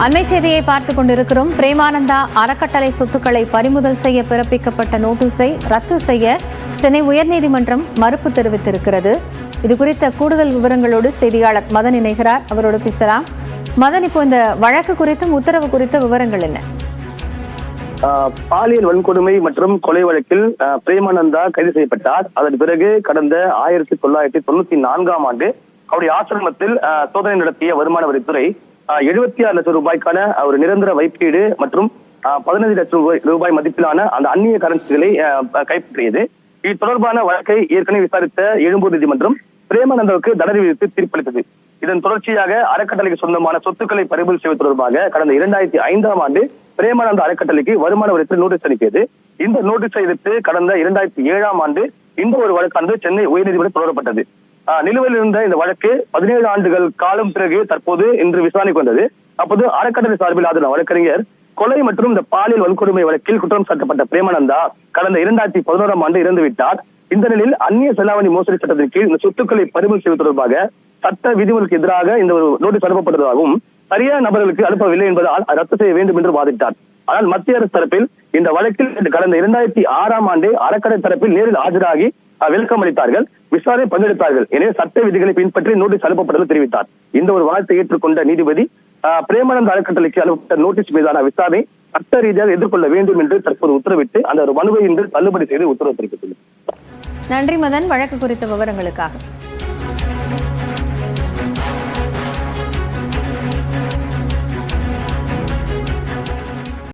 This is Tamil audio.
அண்மை செய்தியை பார்த்துக் கொண்டிருக்கிறோம். பிரேமானந்தா அறக்கட்டளை சொத்துக்களை பறிமுதல் செய்ய பிறப்பிக்கப்பட்ட நோட்டீஸை ரத்து செய்ய சென்னை உயர்நீதிமன்றம் மறுப்பு தெரிவித்திருக்கிறது. இதுகுறித்த கூடுதல் விவரங்களோடு செய்தியாளர் மதன் இணைகிறார். அவரோடு பேசலாம். மதன், இப்போ இந்த வழக்கு குறித்தும் உத்தரவு குறித்த விவரங்கள் என்ன? பாலியல் வன்கொடுமை மற்றும் கொலை வழக்கில் பிரேமானந்தா கைது செய்யப்பட்டார். அதன் பிறகு கடந்த 1994 ஆண்டு அவருடைய ஆசிரமத்தில் சோதனை நடத்திய வருமான வரித்துறை 76 லட்சம் ரூபாய்க்கான ஒரு நிரந்தர வைப்பீடு மற்றும் 15 லட்சம் ரூபாய் மதிப்பிலான அந்த அந்நிய கரன்சிகளை கைப்பற்றியது. இது தொடர்பான வழக்கை ஏற்கனவே விசாரித்த எழும்பூர் நீதிமன்றம் பிரேமானந்தாவுக்கு தண்டனை விதித்து தீர்ப்பளித்தது. இதன் தொடர்ச்சியாக அறக்கட்டளைக்கு சொந்தமான சொத்துக்களை பறிமுதல் செய்வது தொடர்பாக கடந்த 2005 ஆண்டு பிரேமானந்தா அறக்கட்டளைக்கு வருமான வரித்துறை நோட்டீஸ் அனுப்பியது. இந்த நோட்டீஸை எதிர்த்து கடந்த 2007 ஆண்டு இந்த ஒரு வழக்கானது சென்னை உயர்நீதிமன்றம் தொடரப்பட்டது. நிலுவையில் இருந்த இந்த வழக்கு 17 ஆண்டுகள் காலம் பிறகு தற்போது இன்று விசாரணைக்கு வந்தது. அப்போது அறக்கட்டளை சார்பில் ஆஜரான வழக்கறிஞர் கொலை மற்றும் இந்த பாலியல் வன்கொடுமை வழக்கில் குற்றம் சாட்டப்பட்ட பிரேமானந்தா கடந்த 2011 ஆண்டு இறந்துவிட்டார். இந்த நிலையில் அந்நிய செலாவணி மோசடி சட்டத்தின் கீழ் இந்த சொத்துக்களை பறிமுதல் செய்வது தொடர்பாக சட்ட விதிமுறைக்கு எதிராக இந்த ஒரு நோட்டீஸ் அனுப்பப்பட்டதாகவும் சரியான நபர்களுக்கு அனுப்பவில்லை என்பதால் ரத்து செய்ய வேண்டும் என்று வாதிட்டார். ஆனால் மத்திய அரசு தரப்பில் இந்த வழக்கில் கடந்த 2006 ஆண்டு அறக்கட்டளை தரப்பில் நேரில் ஆஜராகி விளக்கம் அளித்தார்கள், விசாரணை பங்கெடுத்தார்கள். எனவே சட்ட விதிகளை பின்பற்றி நோட்டீஸ் அனுப்பப்பட்டது தெரிவித்தார். இந்த ஒரு வாதத்தை ஏற்றுக்கொண்ட நீதிபதி பிரேமானந்தா அறக்கட்டளைக்கு அனுப்பப்பட்ட நோட்டீஸ் மீதான விசாரணை சட்ட ரீதியாக எதிர்கொள்ள வேண்டும் என்று தற்போது உத்தரவிட்டு அந்த ஒரு மனுவை இன்று தள்ளுபடி செய்து உத்தரவு பிறப்பித்துள்ளது. நன்றி மதன், வழக்கு குறித்த விவரங்களுக்காக.